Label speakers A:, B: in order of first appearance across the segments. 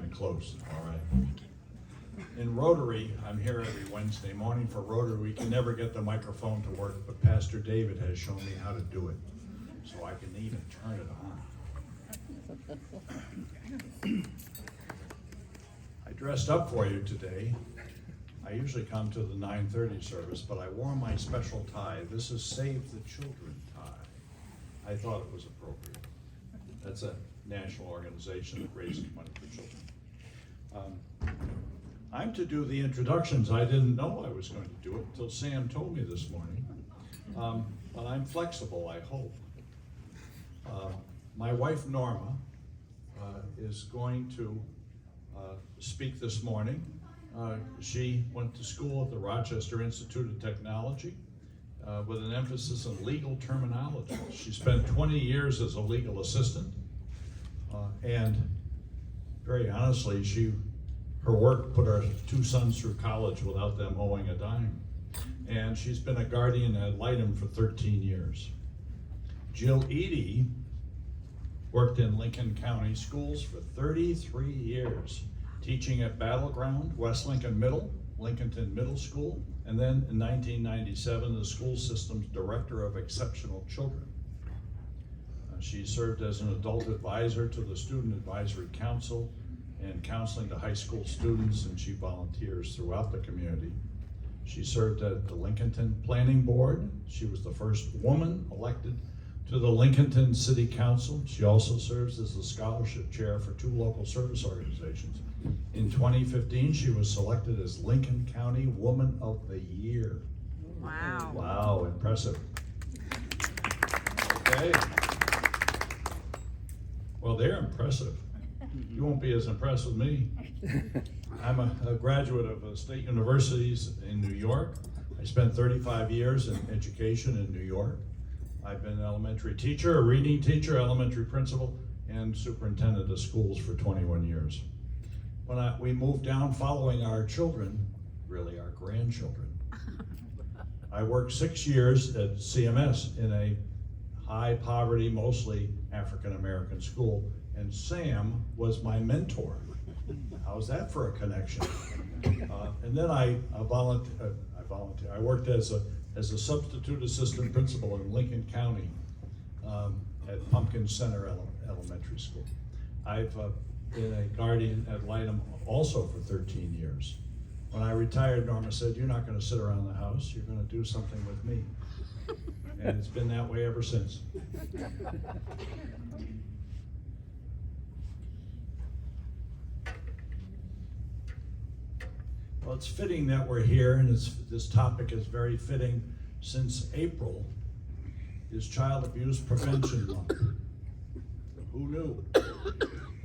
A: and close, all right? In Rotary, I'm here every Wednesday morning for Rotary. We can never get the microphone to work, but Pastor David has shown me how to do it, so I can even turn it on. I dressed up for you today. I usually come to the 9:30 service, but I wore my special tie. This is Save the Children tie. I thought it was appropriate. That's a national organization that raises money for children. I'm to do the introductions. I didn't know I was going to do it until Sam told me this morning. But I'm flexible, I hope. My wife Norma is going to speak this morning. She went to school at the Rochester Institute of Technology with an emphasis on legal terminology. She spent 20 years as a legal assistant, and very honestly, her work put our two sons through college without them owing a dime. And she's been a guardian ad litem for 13 years. Jill Eady worked in Lincoln County schools for 33 years, teaching at Battleground, West Lincoln Middle, Lincolnton Middle School, and then in 1997, the school system's Director of Exceptional Children. She served as an adult advisor to the Student Advisory Council and counseling to high school students, and she volunteers throughout the community. She served at the Lincolnton Planning Board. She was the first woman elected to the Lincolnton City Council. She also serves as the scholarship chair for two local service organizations. In 2015, she was selected as Lincoln County Woman of the Year.
B: Wow.
A: Wow, impressive. Okay. Well, they're impressive. You won't be as impressed with me. I'm a graduate of state universities in New York. I spent 35 years in education in New York. I've been an elementary teacher, a reading teacher, elementary principal, and superintendent of schools for 21 years. When we moved down following our children, really our grandchildren, I worked 6 years at CMS in a high poverty, mostly African-American school, and Sam was my mentor. How's that for a connection? And then I worked as a substitute assistant principal in Lincoln County at Pumpkin Center Elementary School. I've been a guardian ad litem also for 13 years. When I retired, Norma said, "You're not going to sit around the house, you're going to do something with me." And it's been that way ever since. Well, it's fitting that we're here, and this topic is very fitting since April is Child Abuse Prevention Month. Who knew?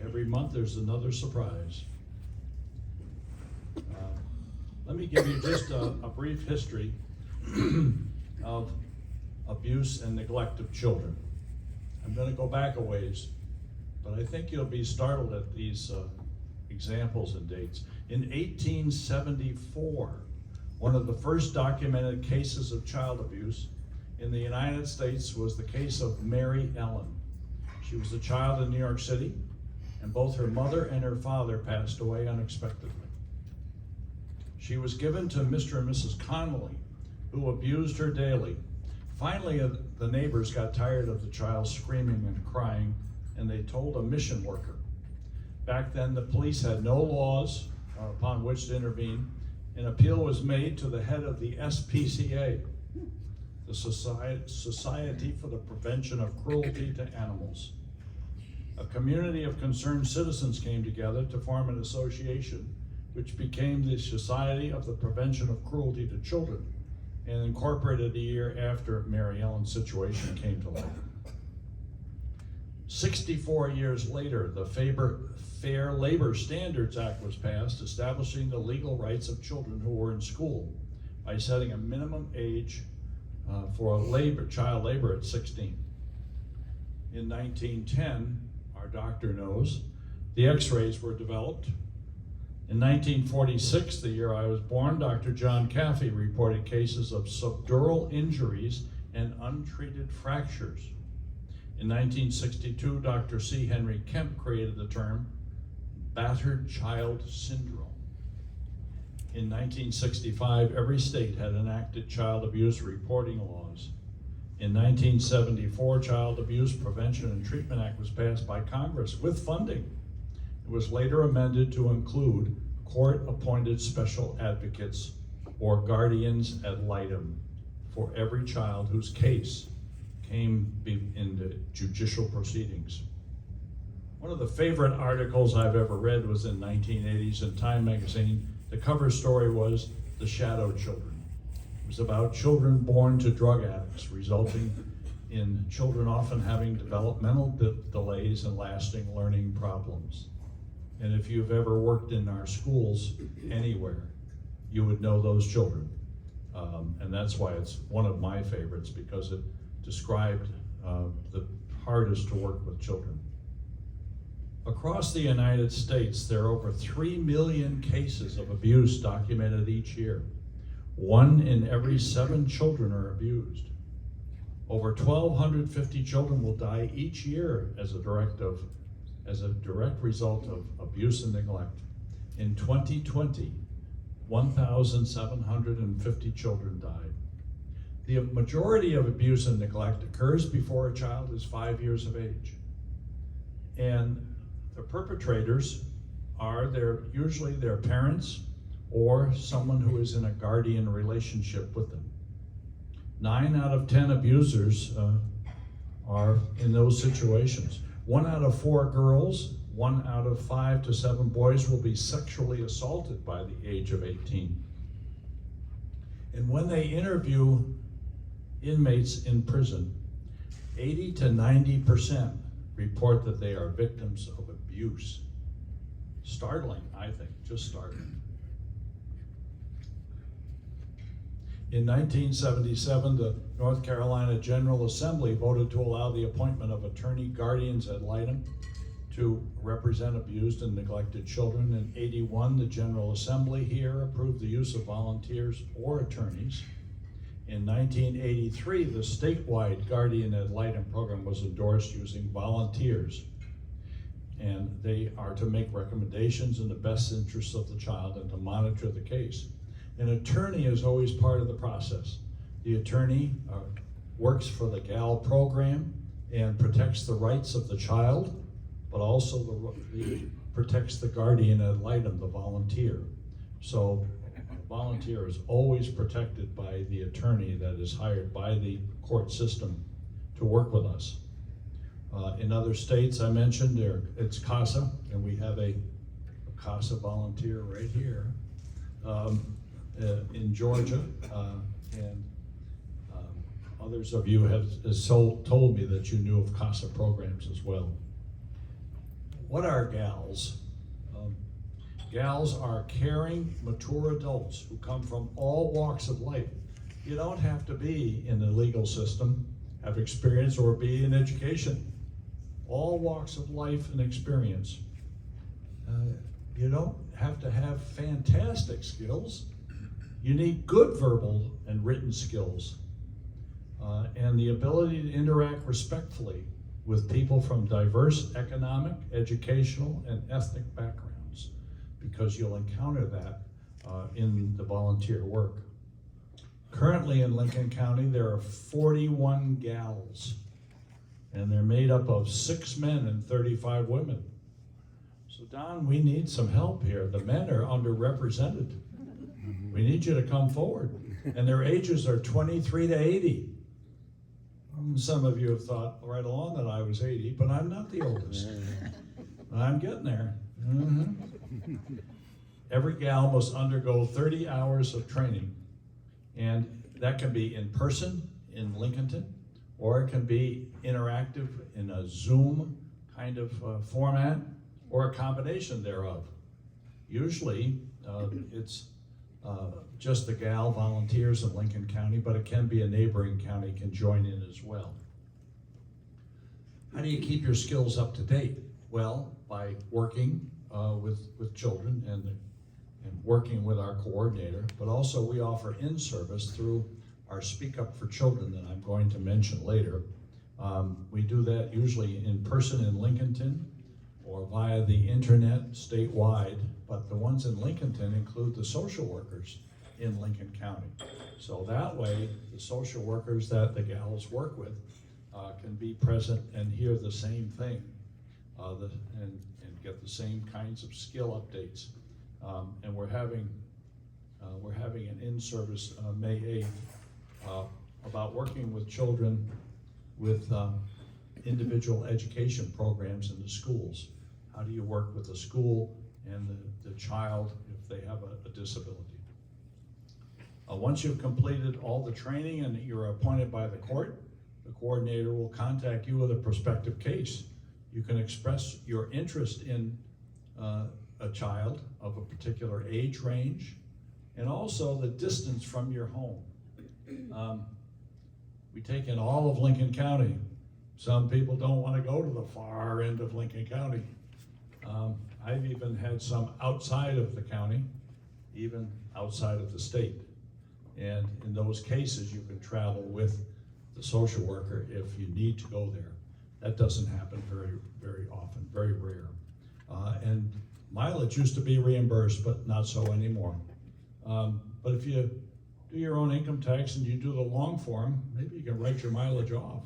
A: Every month there's another surprise. Let me give you just a brief history of abuse and neglect of children. I'm going to go back a ways, but I think you'll be startled at these examples and dates. In 1874, one of the first documented cases of child abuse in the United States was the case of Mary Ellen. She was a child in New York City, and both her mother and her father passed away unexpectedly. She was given to Mr. and Mrs. Connolly, who abused her daily. Finally, the neighbors got tired of the child screaming and crying, and they told a mission worker. Back then, the police had no laws upon which to intervene. An appeal was made to the head of the SPCA, the Society for the Prevention of Cruelty to Animals. A community of concerned citizens came together to form an association which became the Society of the Prevention of Cruelty to Children, and incorporated a year after Mary Ellen's situation came to light. 64 years later, the Fair Labor Standards Act was passed, establishing the legal rights of children who were in school by setting a minimum age for child labor at 16. In 1910, our doctor knows, the x-rays were developed. In 1946, the year I was born, Dr. John Caffey reported cases of subdural injuries and untreated fractures. In 1962, Dr. C. Henry Kemp created the term battered child syndrome. In 1965, every state had enacted child abuse reporting laws. In 1974, Child Abuse Prevention and Treatment Act was passed by Congress with funding. It was later amended to include court-appointed special advocates or guardians ad litem for every child whose case came into judicial proceedings. One of the favorite articles I've ever read was in 1980s in Time magazine. The cover story was The Shadow Children. It was about children born to drug addicts, resulting in children often having developmental delays and lasting learning problems. And if you've ever worked in our schools anywhere, you would know those children. And that's why it's one of my favorites, because it described the hardest to work with children. Across the United States, there are over 3 million cases of abuse documented each year. 1 in every 7 children are abused. Over 1,250 children will die each year as a direct result of abuse and neglect. In 2020, 1,750 children died. The majority of abuse and neglect occurs before a child is 5 years of age. And the perpetrators are usually their parents or someone who is in a guardian relationship with them. 9 out of 10 abusers are in those situations. 1 out of 4 girls, 1 out of 5 to 7 boys will be sexually assaulted by the age of 18. And when they interview inmates in prison, 80 to 90% report that they are victims of abuse. Startling, I think, just startling. In 1977, the North Carolina General Assembly voted to allow the appointment of attorney guardians ad litem to represent abused and neglected children. In 81, the General Assembly here approved the use of volunteers or attorneys. In 1983, the statewide guardian ad litem program was endorsed using volunteers. And they are to make recommendations in the best interests of the child and to monitor the case. An attorney is always part of the process. The attorney works for the GAL program and protects the rights of the child, but also protects the guardian ad litem, the volunteer. So a volunteer is always protected by the attorney that is hired by the court system to work with us. In other states, I mentioned, it's CASA, and we have a CASA volunteer right here. In Georgia, and others of you have told me that you knew of CASA programs as well. What are GALs? GALs are caring, mature adults who come from all walks of life. You don't have to be in the legal system, have experience, or be in education. All walks of life and experience. You don't have to have fantastic skills. You need good verbal and written skills and the ability to interact respectfully with people from diverse economic, educational, and ethnic backgrounds, because you'll encounter that in the volunteer work. Currently in Lincoln County, there are 41 GALs, and they're made up of 6 men and 35 women. So Don, we need some help here. The men are underrepresented. We need you to come forward. And their ages are 23 to 80. Some of you have thought right along that I was 80, but I'm not the oldest. I'm getting there. Every gal must undergo 30 hours of training. And that can be in person in Lincolnton, or it can be interactive in a Zoom kind of format, or a combination thereof. Usually, it's just the GAL volunteers in Lincoln County, but it can be a neighboring county can join in as well. How do you keep your skills up to date? Well, by working with children and working with our coordinator, but also we offer in-service through our Speak Up for Children that I'm going to mention later. We do that usually in person in Lincolnton, or via the internet statewide, but the ones in Lincolnton include the social workers in Lincoln County. So that way, the social workers that the gals work with can be present and hear the same thing and get the same kinds of skill updates. And we're having an in-service May 8th about working with children with individual education programs in the schools. How do you work with the school and the child if they have a disability? Once you've completed all the training and you're appointed by the court, the coordinator will contact you with a prospective case. You can express your interest in a child of a particular age range and also the distance from your home. We take in all of Lincoln County. Some people don't want to go to the far end of Lincoln County. I've even had some outside of the county, even outside of the state. And in those cases, you can travel with the social worker if you need to go there. That doesn't happen very, very often, very rare. And mileage used to be reimbursed, but not so anymore. But if you do your own income tax and you do the long form, maybe you can write your mileage off.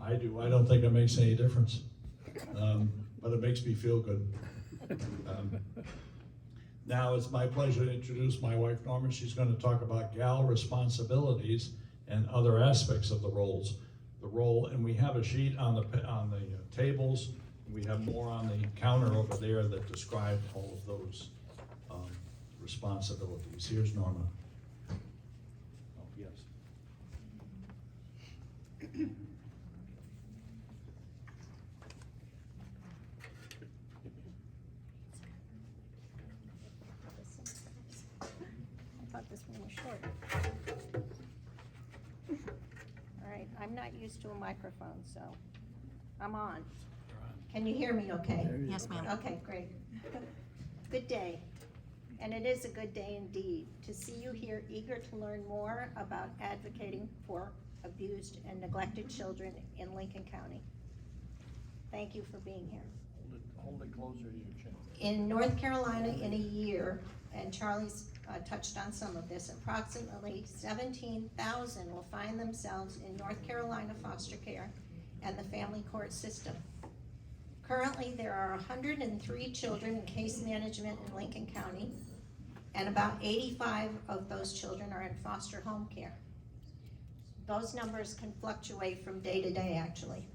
A: I do. I don't think it makes any difference, but it makes me feel good. Now it's my pleasure to introduce my wife, Norma. She's going to talk about GAL responsibilities and other aspects of the roles. The role, and we have a sheet on the tables. We have more on the counter over there that describe all of those responsibilities. Here's Norma. Oh, yes.
B: I thought this one was short. All right, I'm not used to a microphone, so I'm on. Can you hear me okay?
C: Yes, ma'am.
B: Okay, great. Good day. And it is a good day indeed to see you here eager to learn more about advocating for abused and neglected children in Lincoln County. Thank you for being here.
A: Hold it closer to your chin.
B: In North Carolina in a year, and Charlie's touched on some of this, approximately 17,000 will find themselves in North Carolina foster care and the family court system. Currently, there are 103 children in case management in Lincoln County, and about 85 of those children are in foster home care. Those numbers can fluctuate from day to day, actually.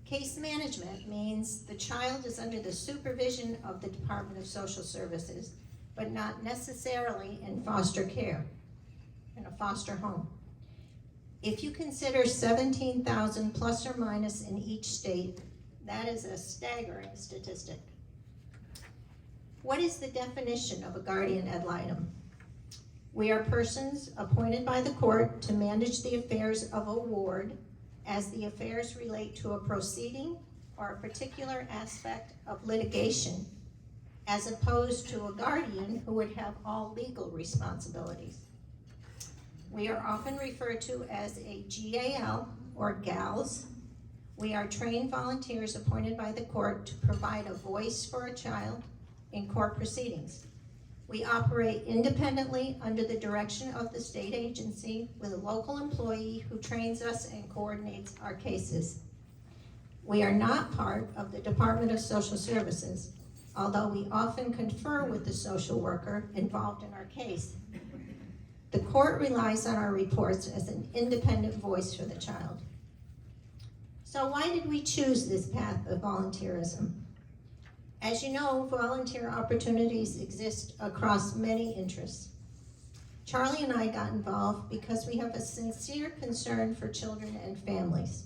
B: Case management means the child is under the supervision of the Department of Social Services, but not necessarily in foster care, in a foster home. If you consider 17,000 plus or minus in each state, that is a staggering statistic. What is the definition of a guardian ad litem? We are persons appointed by the court to manage the affairs of a ward as the affairs relate to a proceeding or a particular aspect of litigation, as opposed to a guardian who would have all legal responsibilities. We are often referred to as a GAL or GALS. We are trained volunteers appointed by the court to provide a voice for a child in court proceedings. We operate independently under the direction of the state agency with a local employee who trains us and coordinates our cases. We are not part of the Department of Social Services, although we often confer with the social worker involved in our case. The court relies on our reports as an independent voice for the child. So why did we choose this path of volunteerism? As you know, volunteer opportunities exist across many interests. Charlie and I got involved because we have a sincere concern for children and families.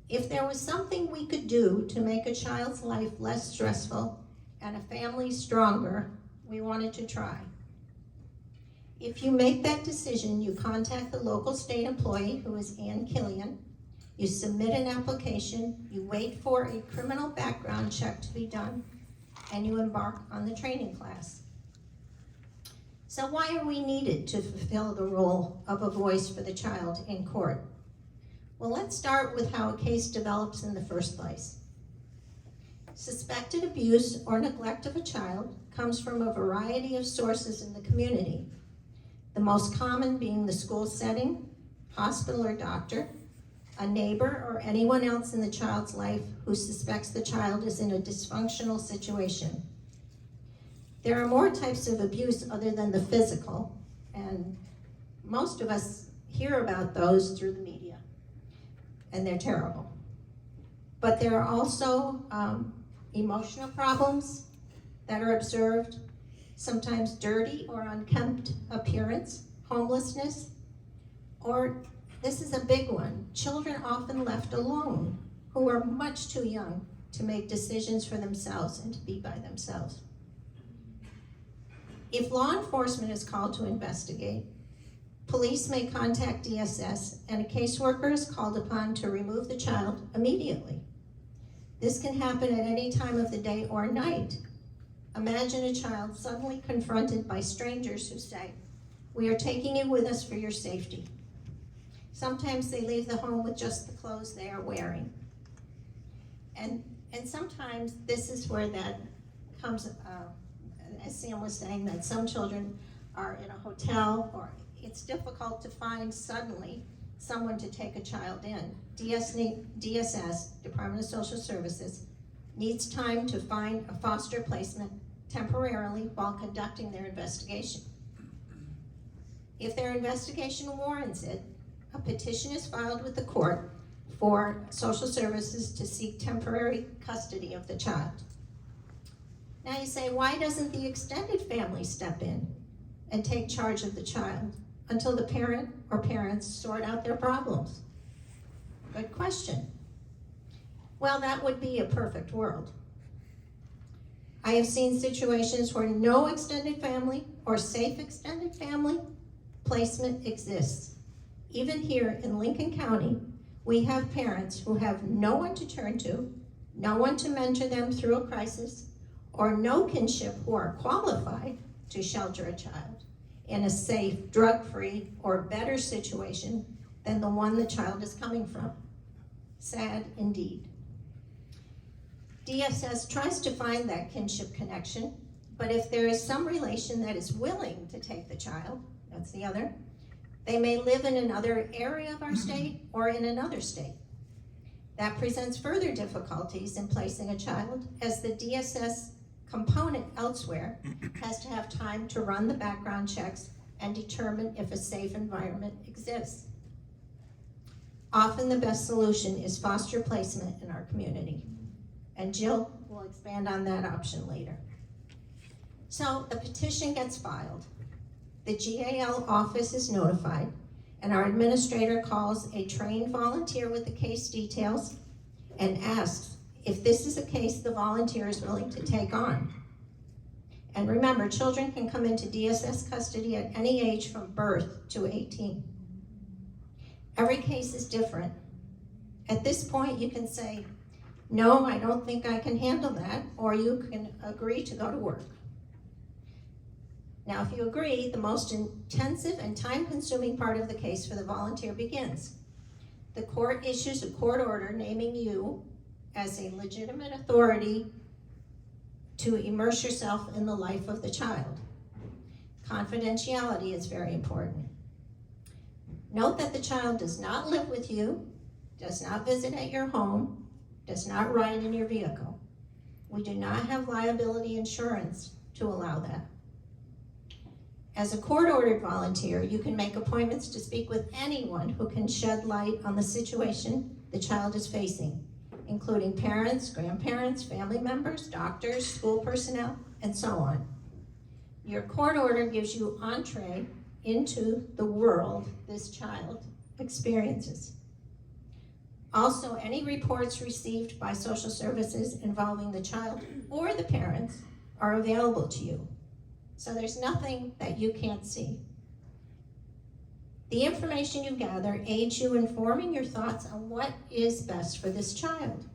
B: If there was something we could do to make a child's life less stressful and a family stronger, we wanted to try. If you make that decision, you contact the local state employee, who is Ann Killian. You submit an application, you wait for a criminal background check to be done, and you embark on the training class. So why are we needed to fulfill the role of a voice for the child in court? Well, let's start with how a case develops in the first place. Suspected abuse or neglect of a child comes from a variety of sources in the community. The most common being the school setting, hospital or doctor, a neighbor or anyone else in the child's life who suspects the child is in a dysfunctional situation. There are more types of abuse other than the physical, and most of us hear about those through the media, and they're terrible. But there are also emotional problems that are observed, sometimes dirty or unkempt appearance, homelessness, or this is a big one, children often left alone who are much too young to make decisions for themselves and to be by themselves. If law enforcement is called to investigate, police may contact DSS and a caseworker is called upon to remove the child immediately. This can happen at any time of the day or night. Imagine a child suddenly confronted by strangers who say, "We are taking you with us for your safety." Sometimes they leave the home with just the clothes they are wearing. And sometimes this is where that comes, as Sam was saying, that some children are in a hotel, or it's difficult to find suddenly someone to take a child in. DSS, Department of Social Services, needs time to find a foster placement temporarily while conducting their investigation. If their investigation warrants it, a petition is filed with the court for social services to seek temporary custody of the child. Now you say, why doesn't the extended family step in and take charge of the child until the parent or parents sort out their problems? Good question. Well, that would be a perfect world. I have seen situations where no extended family or safe extended family placement exists. Even here in Lincoln County, we have parents who have no one to turn to, no one to mentor them through a crisis, or no kinship who are qualified to shelter a child in a safe, drug-free, or better situation than the one the child is coming from. Sad indeed. DSS tries to find that kinship connection, but if there is some relation that is willing to take the child, that's the other, they may live in another area of our state or in another state. That presents further difficulties in placing a child, as the DSS component elsewhere has to have time to run the background checks and determine if a safe environment exists. Often the best solution is foster placement in our community, and Jill will expand on that option later. So the petition gets filed. The GAL office is notified, and our administrator calls a trained volunteer with the case details and asks if this is a case the volunteer is willing to take on. And remember, children can come into DSS custody at any age from birth to 18. Every case is different. At this point, you can say, "No, I don't think I can handle that," or you can agree to go to work. Now, if you agree, the most intensive and time-consuming part of the case for the volunteer begins. The court issues a court order naming you as a legitimate authority to immerse yourself in the life of the child. Confidentiality is very important. Note that the child does not live with you, does not visit at your home, does not ride in your vehicle. We do not have liability insurance to allow that. As a court-ordered volunteer, you can make appointments to speak with anyone who can shed light on the situation the child is facing, including parents, grandparents, family members, doctors, school personnel, and so on. Your court order gives you entree into the world this child experiences. Also, any reports received by social services involving the child or the parents are available to you. So there's nothing that you can't see. The information you gather aids you in forming your thoughts on what is best for this child.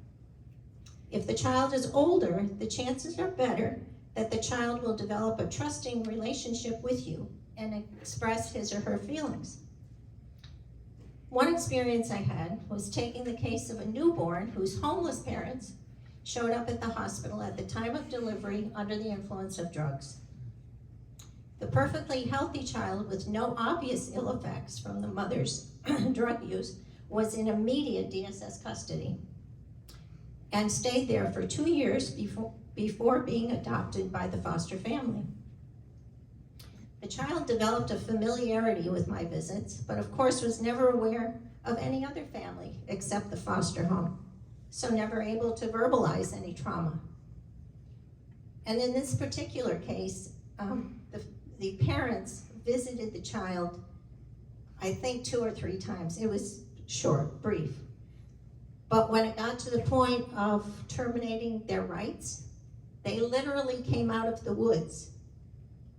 B: If the child is older, the chances are better that the child will develop a trusting relationship with you and express his or her feelings. One experience I had was taking the case of a newborn whose homeless parents showed up at the hospital at the time of delivery under the influence of drugs. The perfectly healthy child with no obvious ill effects from the mother's drug use was in immediate DSS custody and stayed there for 2 years before being adopted by the foster family. The child developed a familiarity with my visits, but of course was never aware of any other family except the foster home, so never able to verbalize any trauma. And in this particular case, the parents visited the child, I think 2 or 3 times. It was short, brief. But when it got to the point of terminating their rights, they literally came out of the woods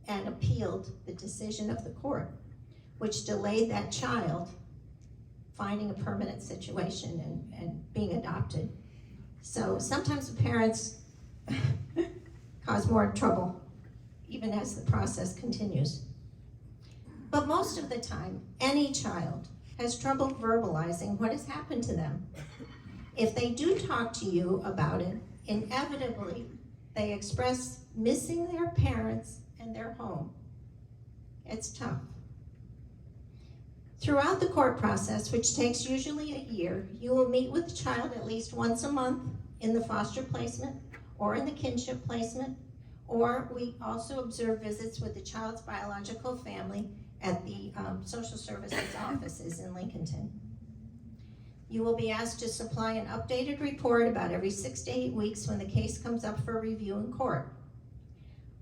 B: and appealed the decision of the court, which delayed that child finding a permanent situation and being adopted. So sometimes the parents cause more trouble, even as the process continues. But most of the time, any child has trouble verbalizing what has happened to them. If they do talk to you about it, inevitably they express missing their parents and their home. It's tough. Throughout the court process, which takes usually a year, you will meet with the child at least once a month in the foster placement or in the kinship placement, or we also observe visits with the child's biological family at the social services offices in Lincolnton. You will be asked to supply an updated report about every 6 to 8 weeks when the case comes up for review in court.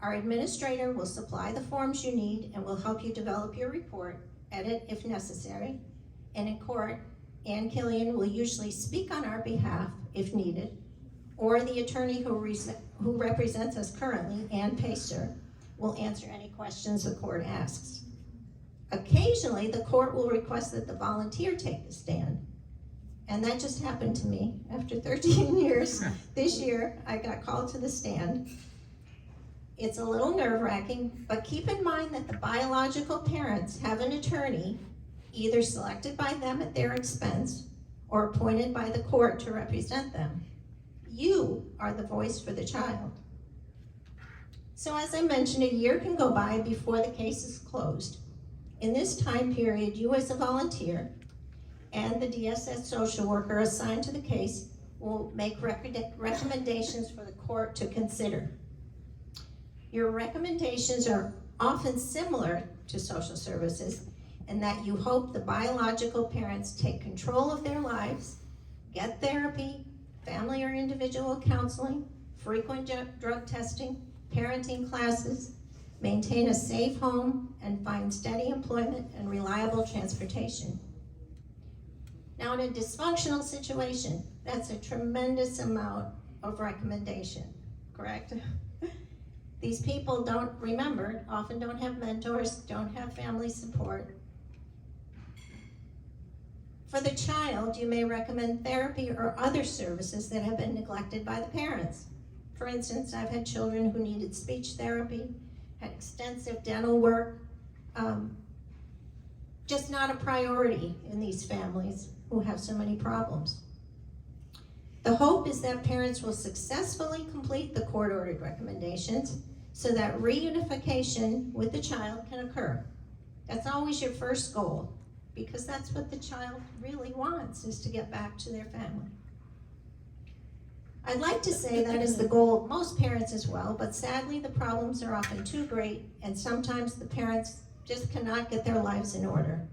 B: Our administrator will supply the forms you need and will help you develop your report, edit if necessary, and in court, Ann Killian will usually speak on our behalf if needed, or the attorney who represents us currently, Ann Pacer, will answer any questions the court asks. Occasionally, the court will request that the volunteer take the stand, and that just happened to me. After 13 years, this year, I got called to the stand. It's a little nerve-wracking, but keep in mind that the biological parents have an attorney either selected by them at their expense or appointed by the court to represent them. You are the voice for the child. So as I mentioned, a year can go by before the case is closed. In this time period, you as a volunteer and the DSS social worker assigned to the case will make recommendations for the court to consider. Your recommendations are often similar to social services in that you hope the biological parents take control of their lives, get therapy, family or individual counseling, frequent drug testing, parenting classes, maintain a safe home, and find steady employment and reliable transportation. Now, in a dysfunctional situation, that's a tremendous amount of recommendation, correct? These people often don't have mentors, don't have family support. For the child, you may recommend therapy or other services that have been neglected by the parents. For instance, I've had children who needed speech therapy, had extensive dental work, just not a priority in these families who have so many problems. The hope is that parents will successfully complete the court-ordered recommendations so that reunification with the child can occur. That's always your first goal, because that's what the child really wants, is to get back to their family. I'd like to say that is the goal of most parents as well, but sadly the problems are often too great, and sometimes the parents just cannot get their lives in order.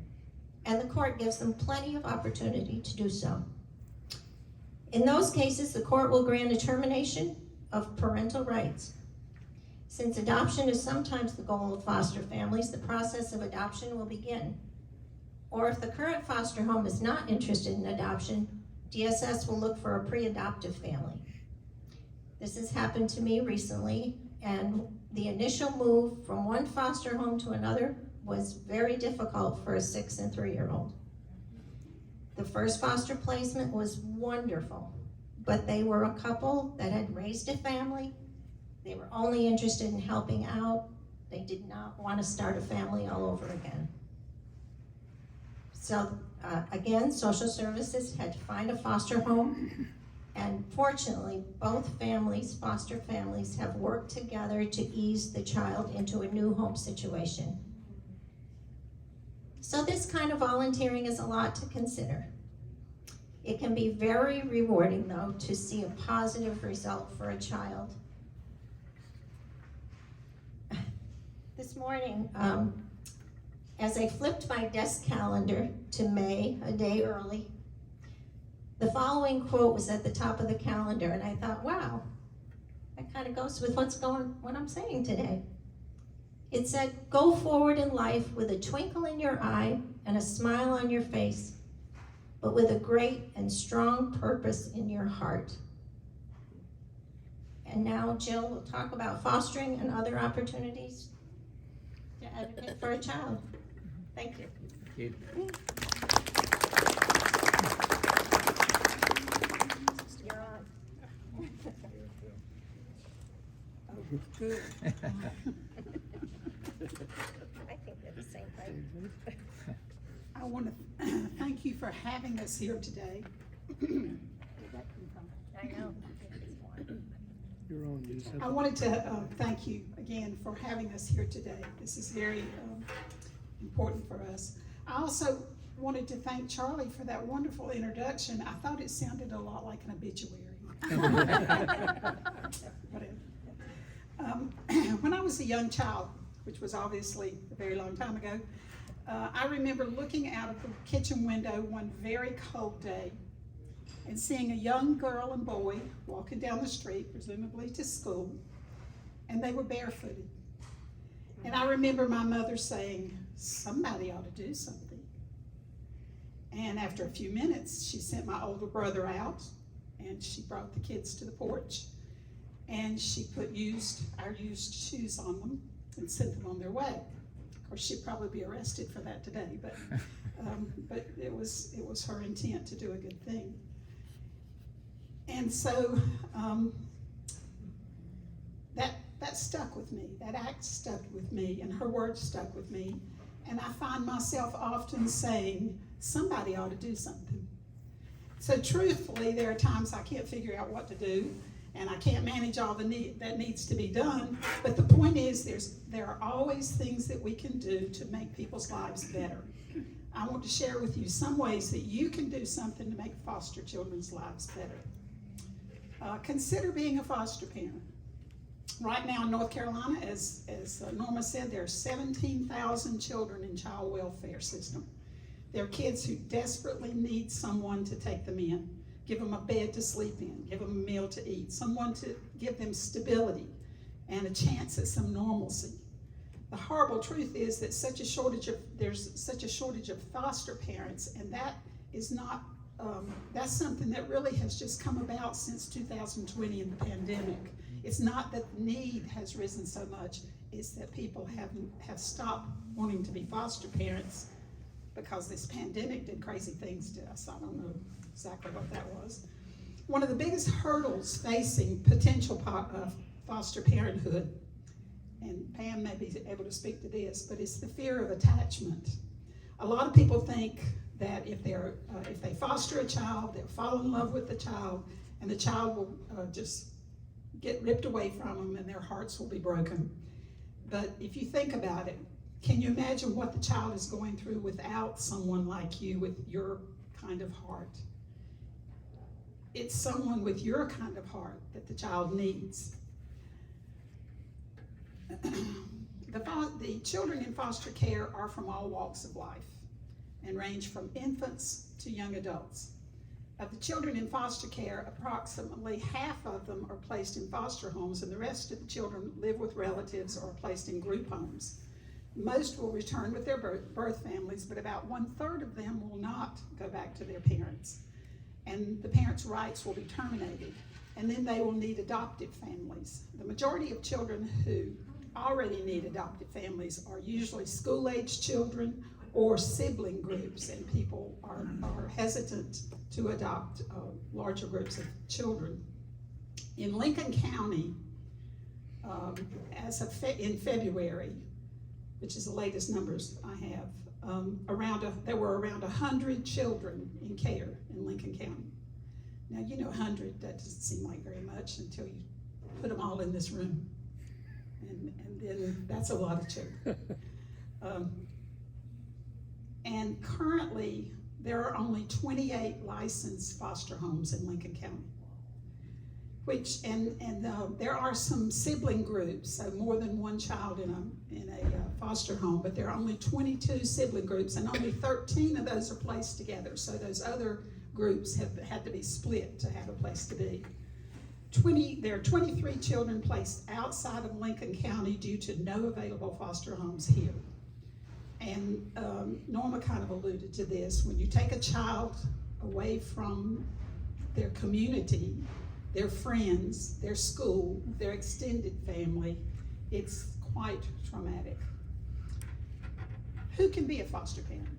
B: And the court gives them plenty of opportunity to do so. In those cases, the court will grant a termination of parental rights. Since adoption is sometimes the goal of foster families, the process of adoption will begin. Or if the current foster home is not interested in adoption, DSS will look for a pre-adoptive family. This has happened to me recently, and the initial move from one foster home to another was very difficult for a 6 and 3-year-old. The first foster placement was wonderful, but they were a couple that had raised a family. They were only interested in helping out. They did not want to start a family all over again. So again, social services had to find a foster home, And fortunately, both families, foster families, have worked together to ease the child into a new home situation. So this kind of volunteering is a lot to consider. It can be very rewarding, though, to see a positive result for a child. This morning, as I flipped my desk calendar to May, a day early, the following quote was at the top of the calendar, and I thought, wow, that kind of goes with what I'm saying today. It said, "Go forward in life with a twinkle in your eye and a smile on your face, but with a great and strong purpose in your heart." And now Jill will talk about fostering and other opportunities to advocate for a child. Thank you.
C: Thank you.
B: You're on.
D: Good.
B: I think they're the same thing.
D: I want to thank you for having us here today. Where'd that come from?
B: I know.
C: You're on, you just have
D: I wanted to thank you again for having us here today. This is very important for us. I also wanted to thank Charlie for that wonderful introduction. I thought it sounded a lot like an obituary. Whatever. When I was a young child, which was obviously a very long time ago, I remember looking out of the kitchen window one very cold day and seeing a young girl and boy walking down the street, presumably to school, and they were barefooted. And I remember my mother saying, "Somebody ought to do something." And after a few minutes, she sent my older brother out, and she brought the kids to the porch, and she put our used shoes on them and sent them on their way. Of course, she'd probably be arrested for that today, but it was her intent to do a good thing. And so that stuck with me. That act stuck with me, and her words stuck with me. And I find myself often saying, somebody ought to do something. So truthfully, there are times I can't figure out what to do, and I can't manage all that needs to be done. But the point is, there are always things that we can do to make people's lives better. I want to share with you some ways that you can do something to make foster children's lives better. Consider being a foster parent. Right now in North Carolina, as Norma said, there are 17,000 children in child welfare system. They're kids who desperately need someone to take them in, give them a bed to sleep in, give them a meal to eat, someone to give them stability and a chance at some normalcy. The horrible truth is that there's such a shortage of foster parents, and that is not, that's something that really has just come about since 2020 in the pandemic. It's not that the need has risen so much, it's that people have stopped wanting to be foster parents because this pandemic did crazy things to us. I don't know exactly what that was. One of the biggest hurdles facing potential foster parenthood, and Pam may be able to speak to this, but it's the fear of attachment. A lot of people think that if they foster a child, they'll fall in love with the child, and the child will just get ripped away from them and their hearts will be broken. But if you think about it, can you imagine what the child is going through without someone like you with your kind of heart? It's someone with your kind of heart that the child needs. The children in foster care are from all walks of life and range from infants to young adults. Of the children in foster care, approximately half of them are placed in foster homes, and the rest of the children live with relatives or are placed in group homes. Most will return with their birth families, but about 1/3 of them will not go back to their parents. And the parents' rights will be terminated, and then they will need adoptive families. The majority of children who already need adoptive families are usually school-age children or sibling groups, and people are hesitant to adopt larger groups of children. In Lincoln County, in February, which is the latest numbers I have, there were around 100 children in care in Lincoln County. Now, 100, that doesn't seem like very much until you put them all in this room. And then that's a lot of children. And currently, there are only 28 licensed foster homes in Lincoln County. There are some sibling groups, so more than one child in a foster home, but there are only 22 sibling groups, and only 13 of those are placed together. So those other groups have had to be split to have a place to be. There are 23 children placed outside of Lincoln County due to no available foster homes here. And Norma kind of alluded to this. When you take a child away from their community, their friends, their school, their extended family, it's quite traumatic. Who can be a foster parent?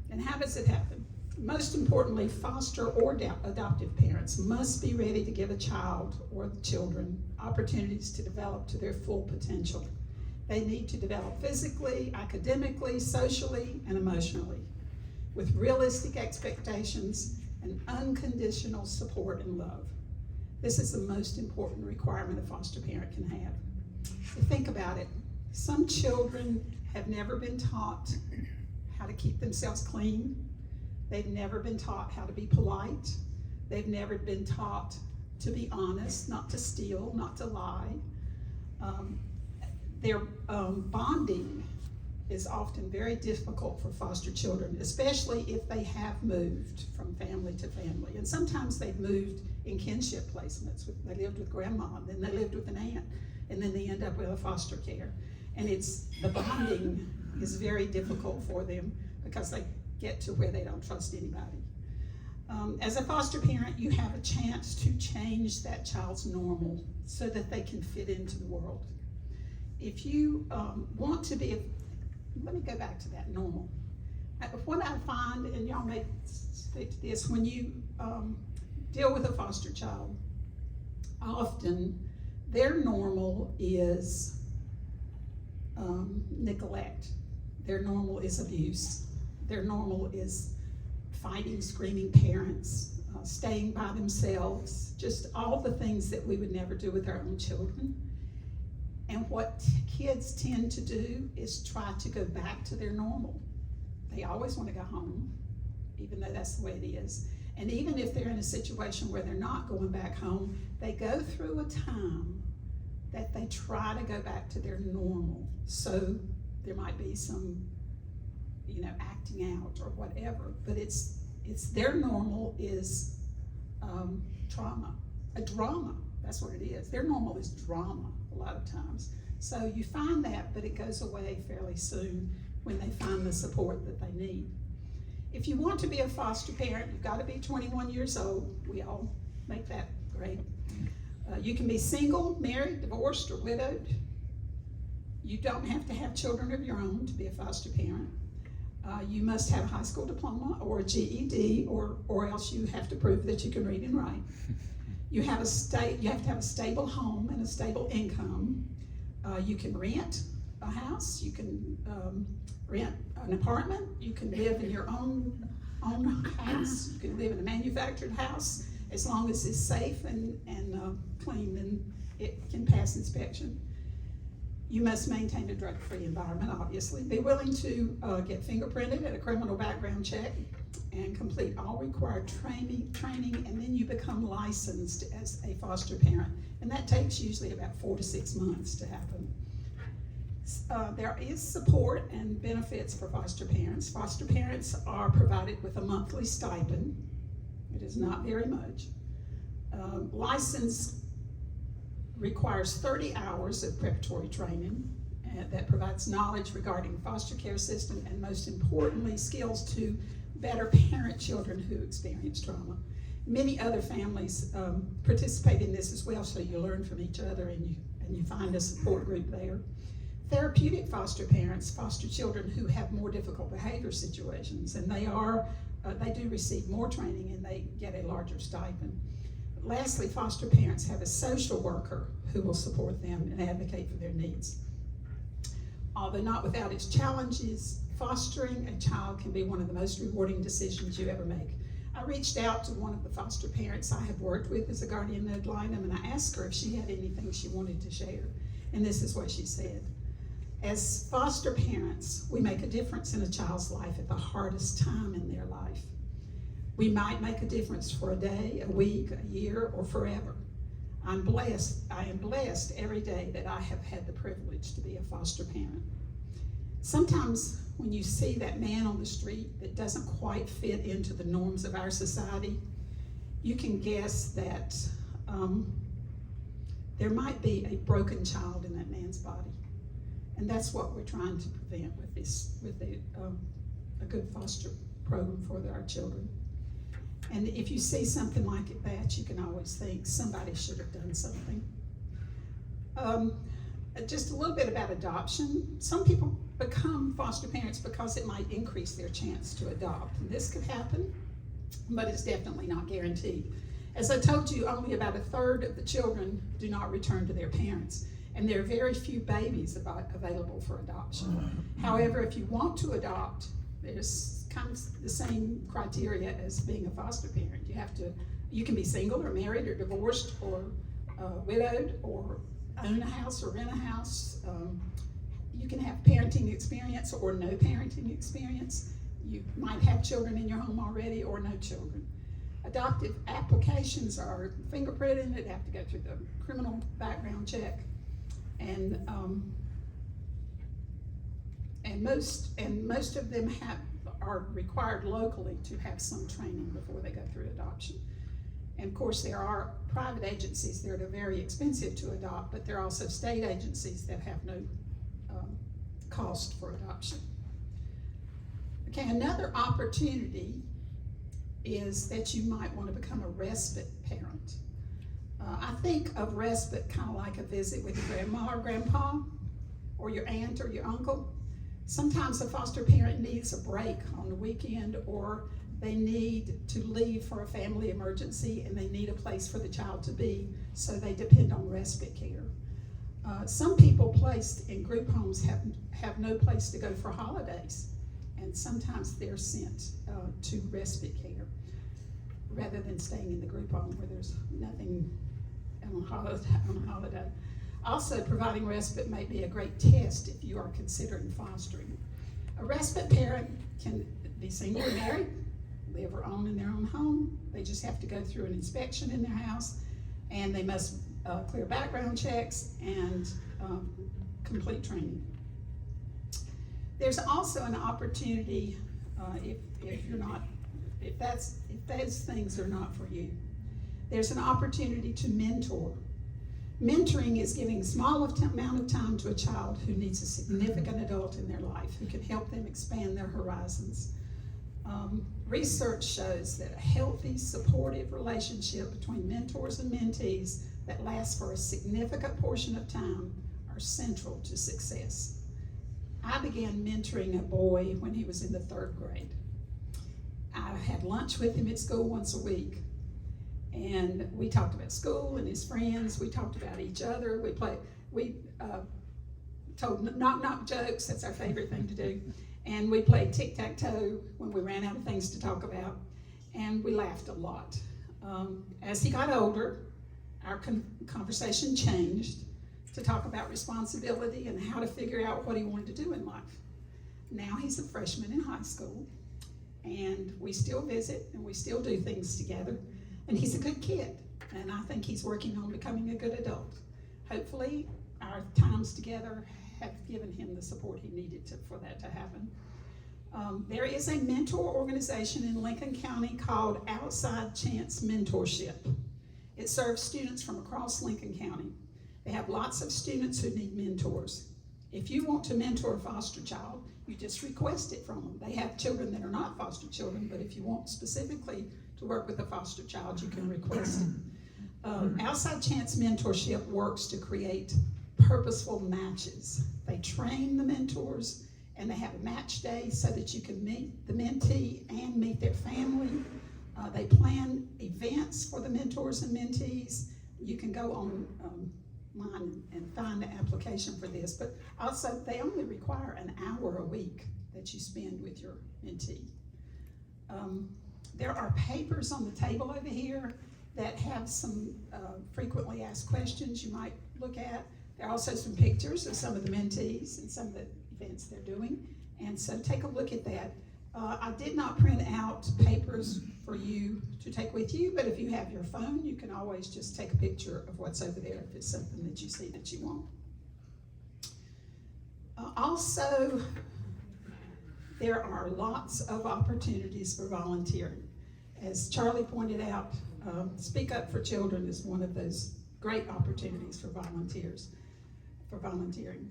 D: And how does it happen? Most importantly, foster or adoptive parents must be ready to give a child or the children opportunities to develop to their full potential. They need to develop physically, academically, socially, and emotionally, with realistic expectations and unconditional support and love. This is the most important requirement a foster parent can have. So think about it. Some children have never been taught how to keep themselves clean. They've never been taught how to be polite. They've never been taught to be honest, not to steal, not to lie. Their bonding is often very difficult for foster children, especially if they have moved from family to family. And sometimes they've moved in kinship placements. They lived with grandma, and then they lived with an aunt, and then they end up with a foster care. And the bonding is very difficult for them because they get to where they don't trust anybody. As a foster parent, you have a chance to change that child's normal so that they can fit into the world. If you want to be, let me go back to that normal. What I find, and y'all may speak to this, when you deal with a foster child, often their normal is neglect. Their normal is abuse. Their normal is fighting, screaming parents, staying by themselves, just all the things that we would never do with our own children. And what kids tend to do is try to go back to their normal. They always want to go home, even though that's the way it is. And even if they're in a situation where they're not going back home, they go through a time that they try to go back to their normal. So there might be some, acting out or whatever, but it's their normal is trauma, a drama. That's what it is. Their normal is drama a lot of times. So you find that, but it goes away fairly soon when they find the support that they need. If you want to be a foster parent, you've got to be 21 years old. We all make that grade. You can be single, married, divorced, or widowed. You don't have to have children of your own to be a foster parent. You must have a high school diploma or a GED, or else you have to prove that you can read and write. You have to have a stable home and a stable income. You can rent a house. You can rent an apartment. You can live in your own house. You can live in a manufactured house. As long as it's safe and clean, then it can pass inspection. You must maintain a drug-free environment, obviously. Be willing to get fingerprinted at a criminal background check and complete all required training, and then you become licensed as a foster parent. And that takes usually about 4 to 6 months to happen. There is support and benefits for foster parents. Foster parents are provided with a monthly stipend. It is not very much. License requires 30 hours of preparatory training that provides knowledge regarding foster care system and, most importantly, skills to better parent children who experience trauma. Many other families participate in this as well, so you learn from each other and you find a support group there. Therapeutic foster parents foster children who have more difficult behavior situations, and they do receive more training and they get a larger stipend. Lastly, foster parents have a social worker who will support them and advocate for their needs. Although not without its challenges, fostering a child can be one of the most rewarding decisions you ever make. I reached out to one of the foster parents I have worked with as a guardian ad litem, and I asked her if she had anything she wanted to share. And this is what she said. As foster parents, we make a difference in a child's life at the hardest time in their life. We might make a difference for a day, a week, a year, or forever. I am blessed every day that I have had the privilege to be a foster parent. Sometimes when you see that man on the street that doesn't quite fit into the norms of our society, you can guess that there might be a broken child in that man's body. And that's what we're trying to prevent with a good foster program for our children. And if you see something like that, you can always think somebody should have done something. Just a little bit about adoption. Some people become foster parents because it might increase their chance to adopt. And this could happen, but it's definitely not guaranteed. As I told you, only about a third of the children do not return to their parents. And there are very few babies available for adoption. However, if you want to adopt, there's kind of the same criteria as being a foster parent. You can be single or married or divorced or widowed or own a house or rent a house. You can have parenting experience or no parenting experience. You might have children in your home already or no children. Adoptive applications are fingerprinted. They have to go through the criminal background check. And most of them are required locally to have some training before they go through adoption. And of course, there are private agencies that are very expensive to adopt, but there are also state agencies that have no cost for adoption. Okay, another opportunity is that you might want to become a respite parent. I think of respite kind of like a visit with your grandma or grandpa, or your aunt or your uncle. Sometimes a foster parent needs a break on the weekend, or they need to leave for a family emergency and they need a place for the child to be, so they depend on respite care. Some people placed in group homes have no place to go for holidays, and sometimes they're sent to respite care rather than staying in the group home where there's nothing on holiday. Also, providing respite may be a great test if you are considering fostering. A respite parent can be single or married, live or own in their own home. They just have to go through an inspection in their house, and they must clear background checks and complete training. There's also an opportunity if those things are not for you. There's an opportunity to mentor. Mentoring is giving a small amount of time to a child who needs a significant adult in their life who can help them expand their horizons. Research shows that a healthy, supportive relationship between mentors and mentees that lasts for a significant portion of time are central to success. I began mentoring a boy when he was in the 3rd grade. I had lunch with him at school once a week. And we talked about school and his friends. We talked about each other. We told knock-knock jokes. That's our favorite thing to do. And we played tic-tac-toe when we ran out of things to talk about. And we laughed a lot. As he got older, our conversation changed to talk about responsibility and how to figure out what he wanted to do in life. Now he's a freshman in high school, and we still visit and we still do things together. And he's a good kid, and I think he's working on becoming a good adult. Hopefully, our times together have given him the support he needed for that to happen. There is a mentor organization in Lincoln County called Outside Chance Mentorship. It serves students from across Lincoln County. They have lots of students who need mentors. If you want to mentor a foster child, you just request it from them. They have children that are not foster children, but if you want specifically to work with a foster child, you can request it. Outside Chance Mentorship works to create purposeful matches. They train the mentors, and they have a match day so that you can meet the mentee and meet their family. They plan events for the mentors and mentees. You can go online and find the application for this, but also they only require an hour a week that you spend with your mentee. There are papers on the table over here that have some frequently asked questions you might look at. There are also some pictures of some of the mentees and some of the events they're doing. And so take a look at that. I did not print out papers for you to take with you, but if you have your phone, you can always just take a picture of what's over there if it's something that you see that you want. Also, there are lots of opportunities for volunteering. As Charlie pointed out, Speak Up for Children is one of those great opportunities for volunteering.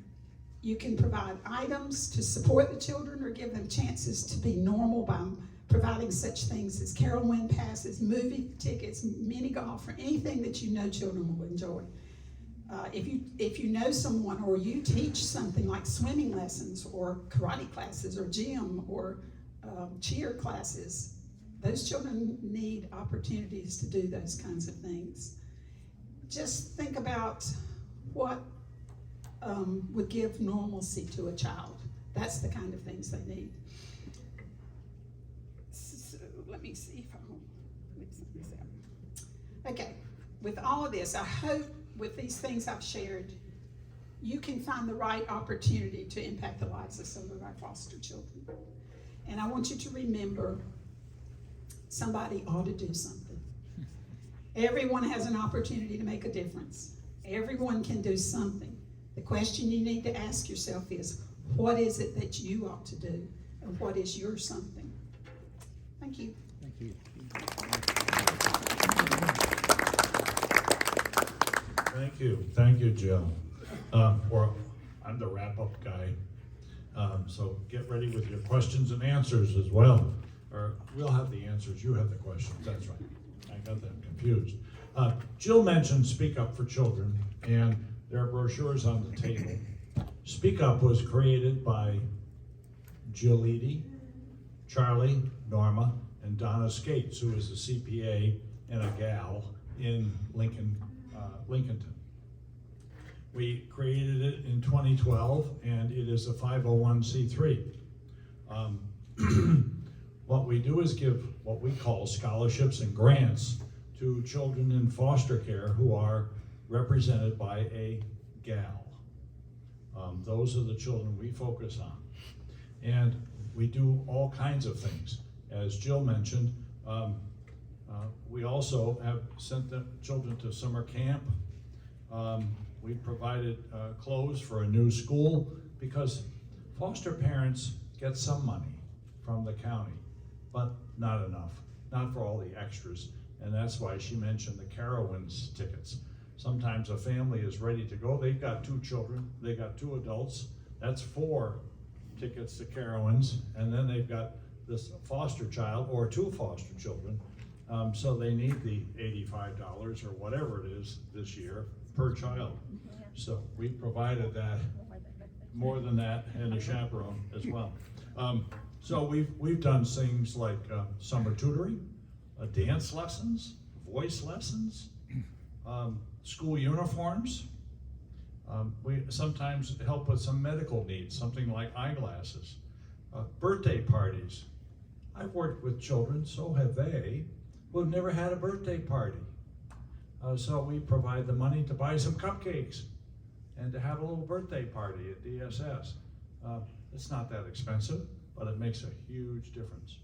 D: You can provide items to support the children or give them chances to be normal by providing such things as Carolyn passes, movie tickets, mini golf, or anything that you know children will enjoy. If you know someone or you teach something like swimming lessons or karate classes or gym or cheer classes, those children need opportunities to do those kinds of things. Just think about what would give normalcy to a child. That's the kind of things they need. So let me see if I'll mix this up. Okay, with all of this, I hope with these things I've shared, you can find the right opportunity to impact the lives of some of our foster children. And I want you to remember, somebody ought to do something. Everyone has an opportunity to make a difference. Everyone can do something. The question you need to ask yourself is, what is it that you ought to do? And what is your something? Thank you.
C: Thank you.
A: Thank you, Jill. I'm the wrap-up guy, so get ready with your questions and answers as well. Or we'll have the answers, you have the questions, that's right. I got them confused. Jill mentioned Speak Up for Children, and there are brochures on the table. Speak Up was created by Jill Eady, Charlie, Norma, and Donna Skates, who is a CPA and a gal in Lincolnton. We created it in 2012, and it is a 501c3. What we do is give what we call scholarships and grants to children in foster care who are represented by a gal. Those are the children we focus on. And we do all kinds of things. As Jill mentioned, we also have sent the children to summer camp. We provided clothes for a new school because foster parents get some money from the county, but not enough, not for all the extras. And that's why she mentioned the Carowinds tickets. Sometimes a family is ready to go. They've got 2 children, they got 2 adults. That's 4 tickets to Carowinds, and then they've got this foster child or 2 foster children. So they need the $85 or whatever it is this year per child. So we provided that, more than that, and a chaperone as well. So we've done things like summer tutoring, dance lessons, voice lessons, school uniforms. We sometimes help with some medical needs, something like eyeglasses, birthday parties. I've worked with children, so have they, who have never had a birthday party. So we provide the money to buy some cupcakes and to have a little birthday party at DSS. It's not that expensive, but it makes a huge difference.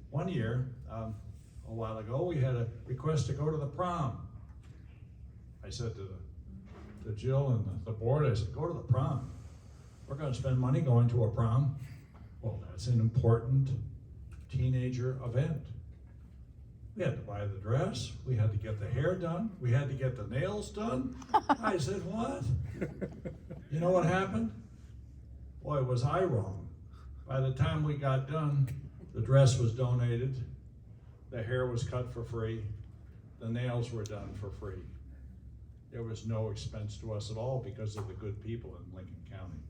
A: One year, a while ago, we had a request to go to the prom. I said to Jill and the board, I said, go to the prom. We're gonna spend money going to a prom. Well, that's an important teenager event. We had to buy the dress, we had to get the hair done, we had to get the nails done. I said, what? You know what happened? Boy, was I wrong. By the time we got done, the dress was donated, the hair was cut for free, the nails were done for free. There was no expense to us at all because of the good people in Lincoln County.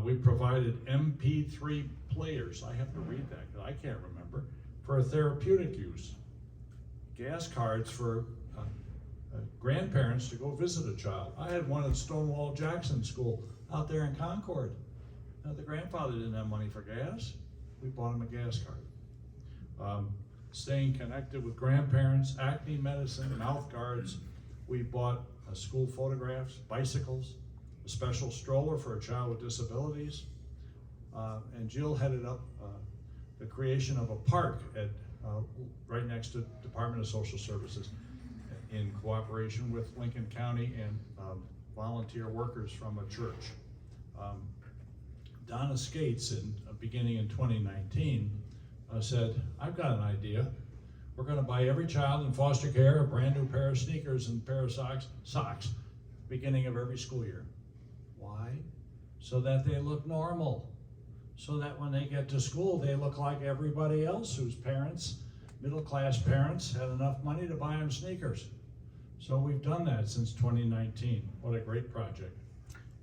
A: We provided MP3 players, I have to read that because I can't remember, for therapeutic use. Gas cards for grandparents to go visit a child. I had one at Stonewall Jackson School out there in Concord. The grandfather didn't have money for gas. We bought him a gas card. Staying connected with grandparents, acne medicine, mouth guards. We bought school photographs, bicycles, a special stroller for a child with disabilities. And Jill headed up the creation of a park at right next to Department of Social Services in cooperation with Lincoln County and volunteer workers from a church. Donna Skates, beginning in 2019, said, I've got an idea. We're gonna buy every child in foster care a brand new pair of sneakers and a pair of socks, beginning of every school year. Why? So that they look normal. So that when they get to school, they look like everybody else whose parents, middle-class parents, had enough money to buy them sneakers. So we've done that since 2019. What a great project.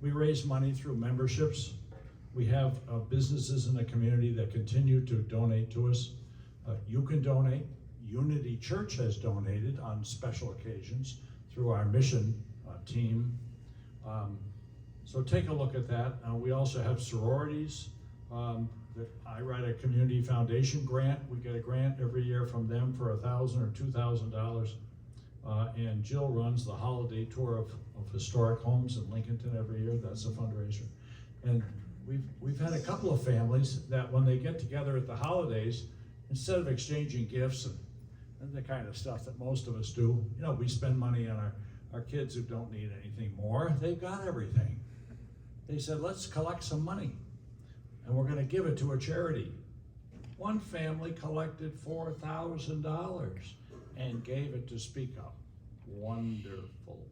A: We raise money through memberships. We have businesses in the community that continue to donate to us. You can donate. Unity Church has donated on special occasions through our mission team. So take a look at that. We also have sororities. I write a community foundation grant. We get a grant every year from them for $1,000 or $2,000. And Jill runs the holiday tour of historic homes in Lincolnton every year. That's a fundraiser. And we've had a couple of families that when they get together at the holidays, instead of exchanging gifts and the kind of stuff that most of us do, you know, we spend money on our kids who don't need anything more. They've got everything. They said, let's collect some money and we're gonna give it to a charity. One family collected $4,000 and gave it to Speak Up. Wonderful.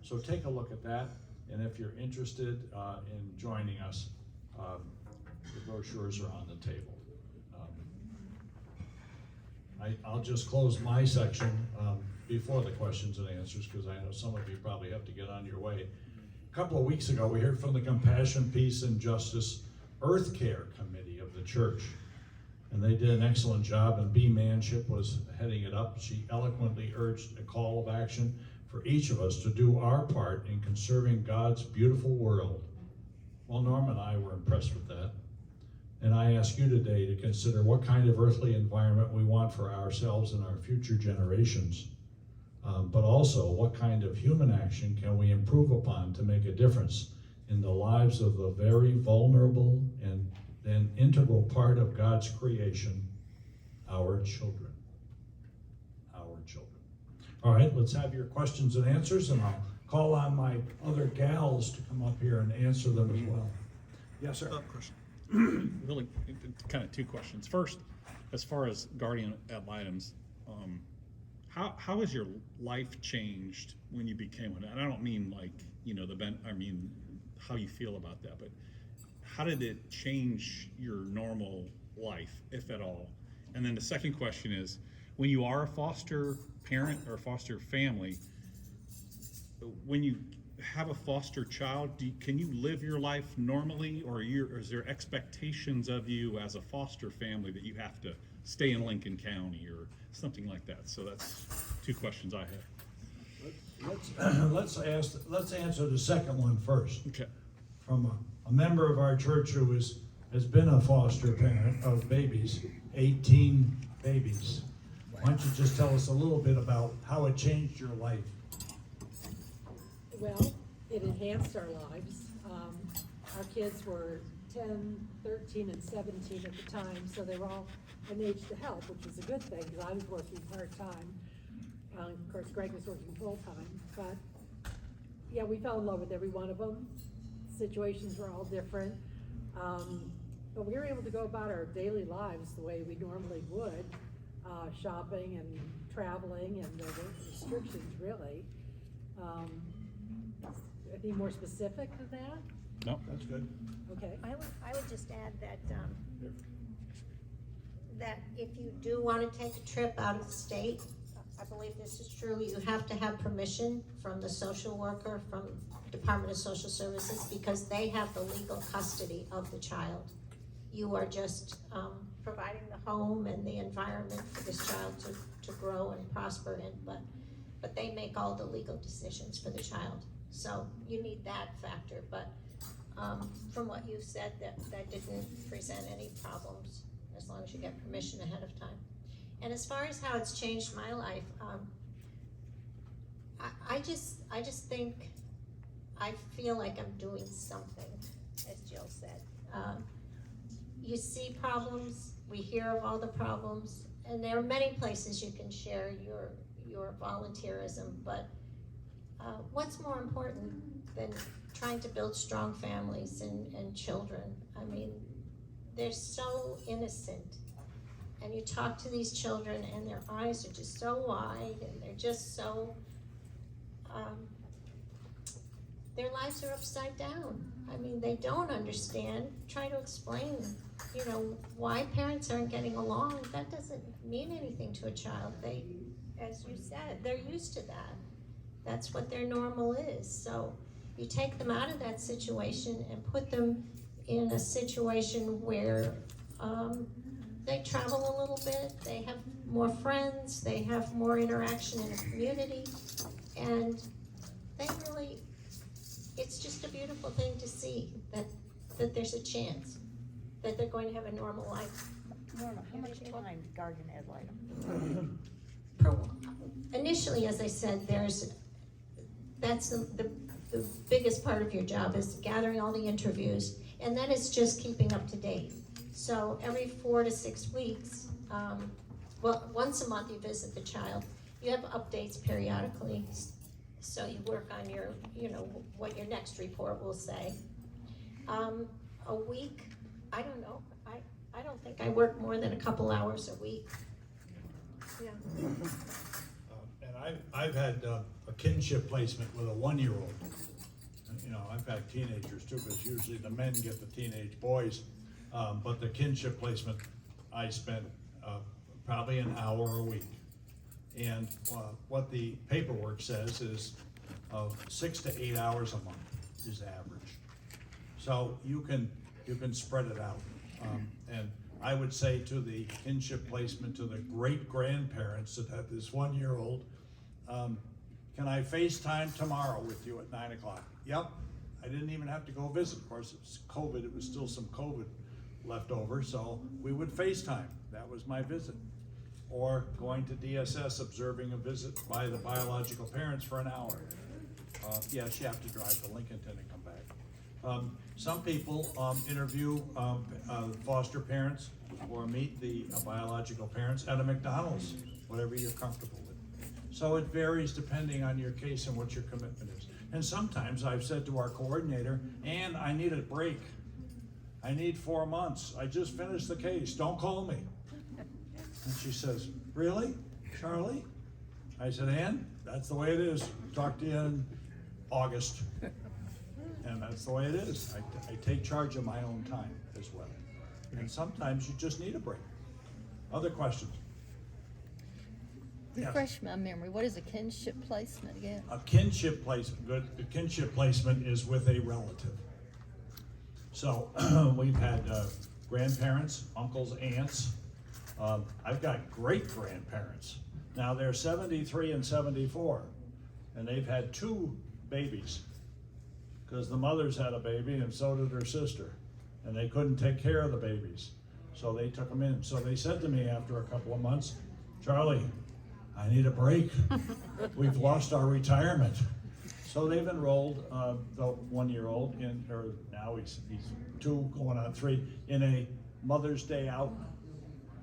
A: So take a look at that, and if you're interested in joining us, the brochures are on the table. I'll just close my section before the questions and answers, because I know some of you probably have to get on your way. A couple of weeks ago, we heard from the Compassion, Peace, and Justice Earth Care Committee of the church. And they did an excellent job, and Bea Manship was heading it up. She eloquently urged a call of action for each of us to do our part in conserving God's beautiful world. Well, Norm and I were impressed with that. And I ask you today to consider what kind of earthly environment we want for ourselves and our future generations. But also, what kind of human action can we improve upon to make a difference in the lives of the very vulnerable and an integral part of God's creation, our children. Our children. All right, let's have your questions and answers, and I'll call on my other gals to come up here and answer them as well. Yes, sir.
E: Really, kind of two questions. First, as far as guardian ad litems, how has your life changed when you became one? And I don't mean like, you know, I mean how you feel about that, but how did it change your normal life, if at all? And then the second question is, when you are a foster parent or a foster family, when you have a foster child, can you live your life normally, or is there expectations of you as a foster family that you have to stay in Lincoln County or something like that? So that's two questions I have.
A: Let's answer the second one first.
E: Okay.
A: From a member of our church who has been a foster parent of babies, 18 babies. Why don't you just tell us a little bit about how it changed your life?
F: Well, it enhanced our lives. Our kids were 10, 13, and 17 at the time, so they were all an age to help, which was a good thing, because I was working part-time. Of course, Greg was working full-time, but yeah, we fell in love with every one of them. Situations were all different, but we were able to go about our daily lives the way we normally would, shopping and traveling, and there weren't restrictions really. Anything more specific than that?
E: No?
A: That's good.
F: Okay.
B: I would just add that, that if you do want to take a trip out of the state, I believe this is true, you have to have permission from the social worker, from Department of Social Services, because they have the legal custody of the child. You are just providing the home and the environment for this child to grow and prosper in, but they make all the legal decisions for the child. So you need that factor, but from what you said, that didn't present any problems as long as you get permission ahead of time. And as far as how it's changed my life, I just think, I feel like I'm doing something, as Jill said. You see problems, we hear of all the problems, and there are many places you can share your volunteerism, but what's more important than trying to build strong families and children? I mean, they're so innocent, and you talk to these children and their eyes are just so wide, and they're just so, their lives are upside down. I mean, they don't understand. Try to explain, you know, why parents aren't getting along. That doesn't mean anything to a child. They, as you said, they're used to that. That's what their normal is. So you take them out of that situation and put them in a situation where they travel a little bit, they have more friends, they have more interaction in a community, and they really, it's just a beautiful thing to see that there's a chance that they're going to have a normal life.
G: Norma, how much time did guardian ad litem?
B: Initially, as I said, that's the biggest part of your job is gathering all the interviews, and then it's just keeping up to date. So every 4 to 6 weeks, well, once a month you visit the child. You have updates periodically, so you work on your, you know, what your next report will say. A week, I don't know, I don't think I work more than a couple hours a week. Yeah.
A: And I've had a kinship placement with a 1-year-old. You know, I've had teenagers too, because usually the men get the teenage boys. But the kinship placement, I spent probably an hour a week. And what the paperwork says is 6 to 8 hours a month is average. So you can spread it out. And I would say to the kinship placement, to the great grandparents that have this 1-year-old, can I FaceTime tomorrow with you at 9 o'clock? Yep. I didn't even have to go visit. Of course, it was COVID. It was still some COVID left over, so we would FaceTime. That was my visit. Or going to DSS, observing a visit by the biological parents for an hour. Yes, you have to drive to Lincolnton and come back. Some people interview foster parents or meet the biological parents at a McDonald's, whatever you're comfortable with. So it varies depending on your case and what your commitment is. And sometimes I've said to our coordinator, "Ann, I need a break. I need 4 months. I just finished the case. Don't call me." And she says, "Really, Charlie?" I said, "Ann, that's the way it is. Talk to you in August." And that's the way it is. I take charge of my own time as well. And sometimes you just need a break. Other questions? Yes.
G: Refresh my memory, what is a kinship placement again?
A: A kinship placement, a kinship placement is with a relative. So we've had grandparents, uncles, aunts. I've got great grandparents. Now they're 73 and 74, and they've had 2 babies because the mother's had a baby and so did her sister, and they couldn't take care of the babies. So they took them in. So they said to me after a couple of months, "Charlie, I need a break. We've lost our retirement." So they've enrolled the 1-year-old in, or now he's 2 going on 3, in a Mother's Day out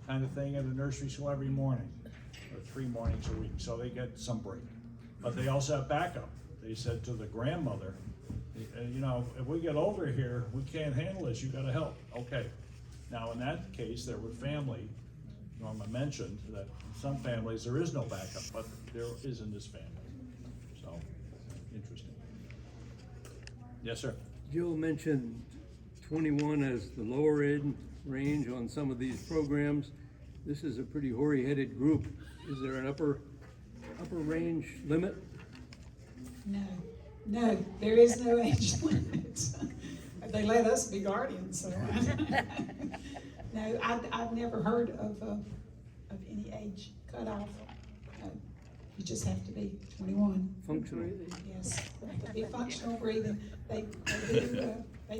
A: kind of thing at a nursery school every morning, or 3 mornings a week, so they get some break. But they also have backup. They said to the grandmother, "You know, if we get older here, we can't handle this, you gotta help." Okay. Now in that case, there were family, Norma mentioned that in some families there is no backup, but there is in this family. So, interesting. Yes, sir.
C: Jill mentioned 21 as the lower end range on some of these programs. This is a pretty hoary-headed group. Is there an upper range limit?
D: No, there is no age limit. They let us be guardians, so. No, I've never heard of any age cutoff. You just have to be 21.
C: Functional.
D: Yes, have to be functional breathing. They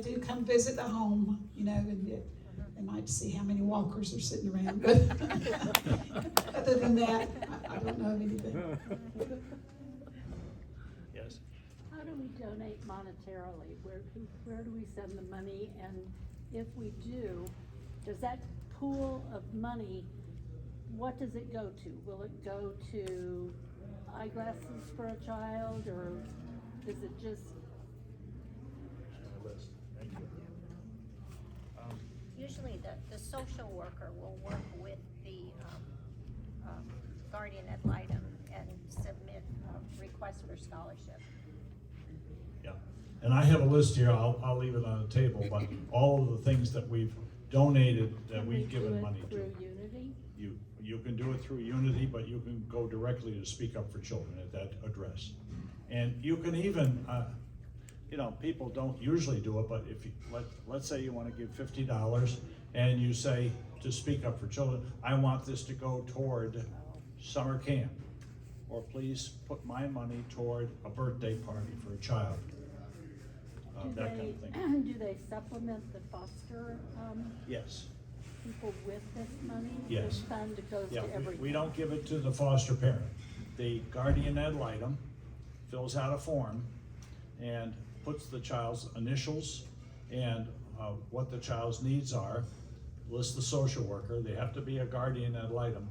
D: do come visit the home, you know, and We might see how many walkers are sitting around, but other than that, I don't know of anything.
A: Yes.
H: How do we donate monetarily? Where do we send the money? And if we do, does that pool of money, what does it go to? Will it go to eyeglasses for a child, or is it just?
A: Thank you.
B: Usually the social worker will work with the guardian ad litem and submit a request for scholarship.
A: Yeah, and I have a list here, I'll leave it on the table, but all of the things that we've donated, that
H: Can
A: we've
H: we do
A: given
H: it
A: money to.
H: Through Unity?
A: You can do it through Unity, but you can go directly to Speak Up for Children at that address. And you can even, you know, people don't usually do it, but if you, let's say you wanna give $50 and you say to Speak Up for Children, I want this to go toward summer camp. Or please put my money toward a birthday party for a child. That kind of thing.
H: Do they supplement the foster,
A: Yes.
H: people with this money?
A: Yes.
H: This fund goes
A: Yeah,
H: to everything?
A: we don't give it to the foster parent. The guardian ad litem fills out a form and puts the child's initials and what the child's needs are, lists the social worker, they have to be a guardian ad litem,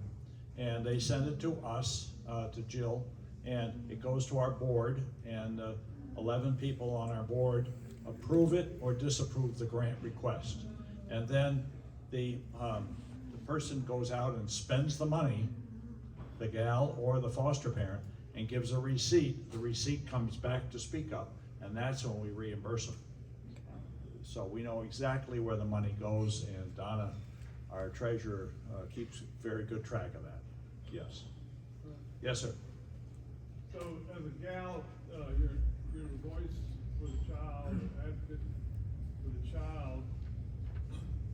A: and they send it to us, to Jill, and it goes to our board, and 11 people on our board approve it or disapprove the grant request. And then the person goes out and spends the money, the gal or the foster parent, and gives a receipt. The receipt comes back to Speak Up, and that's when we reimburse them. So we know exactly where the money goes, and Donna, our treasurer, keeps very good track of that. Yes. Yes, sir.
I: So as a gal, you're the voice for the child, advocate for the child,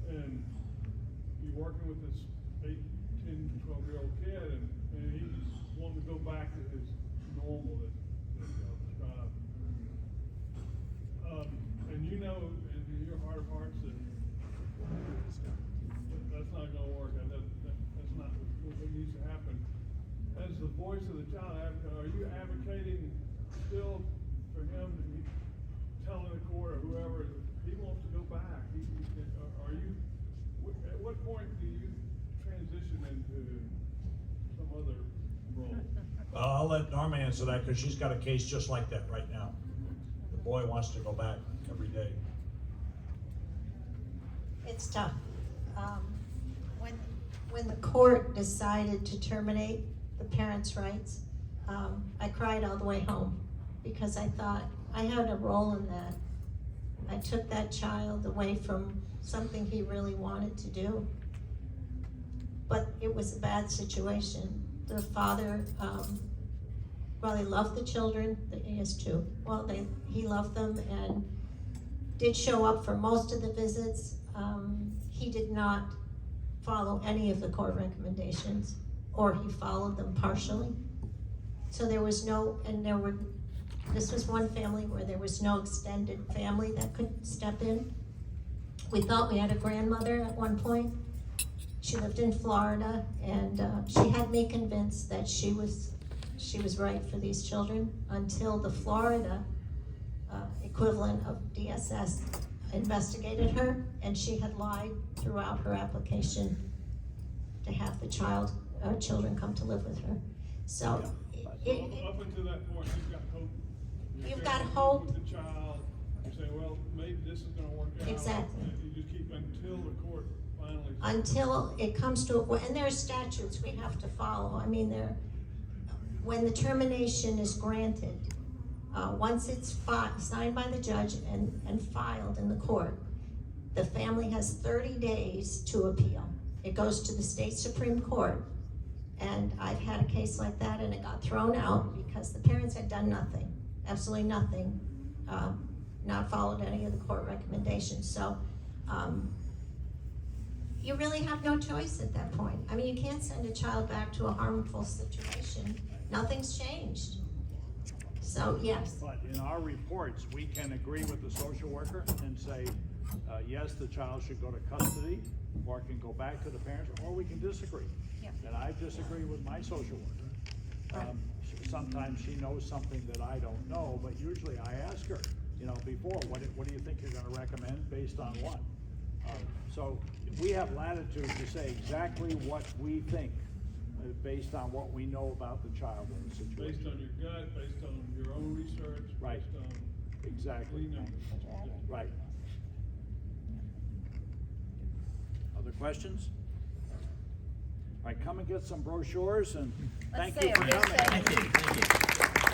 I: and you're working with this 8, 10, 12-year-old kid, and he's wanting to go back to his normal that y'all described. And you know in your heart of hearts that that's not gonna work, that's not what needs to happen. As the voice of the child advocate, are you advocating still for him to be telling the court or whoever, he wants to go back? Are you, at what point do you transition into some other role?
A: I'll let Norma answer that, because she's got a case just like that right now. The boy wants to go back every day.
B: It's tough. When the court decided to terminate the parents' rights, I cried all the way home, because I thought I had a role in that. I took that child away from something he really wanted to do. But it was a bad situation. The father, well, he loved the children, he has 2. Well, he loved them and did show up for most of the visits. He did not follow any of the court recommendations, or he followed them partially. So there was no, this was one family where there was no extended family that could step in. We thought we had a grandmother at one point. She lived in Florida, and she had me convinced that she was right for these children, until the Florida equivalent of DSS investigated her, and she had lied throughout her application to have the children come to live with her. So
I: Up until that point, you've got hope.
B: You've got hope.
I: With the child, you say, well, maybe this is gonna work out.
B: Exactly.
I: And you just keep until the court finally.
B: Until it comes to, and there are statutes we have to follow. I mean, when the termination is granted, once it's signed by the judge and filed in the court, the family has 30 days to appeal. It goes to the state Supreme Court, and I've had a case like that, and it got thrown out because the parents had done nothing, absolutely nothing, not followed any of the court recommendations. So you really have no choice at that point. I mean, you can't send a child back to a harmful situation. Nothing's changed. So, yes.
A: But in our reports, we can agree with the social worker and say, yes, the child should go to custody,
J: or it can go back to the parents, or we can disagree.
B: Yeah.
J: And I disagree with my social worker. Sometimes she knows something that I don't know, but usually I ask her, you know, before, what do you think you're gonna recommend based on what? So we have latitude to say exactly what we think, based on what we know about the child in the situation.
I: Based on your gut, based on your own research,
J: Right.
I: based on
J: Exactly.
I: clean numbers.
J: Right. Other questions? All right, come and get some brochures, and thank you for coming.
G: Thank you.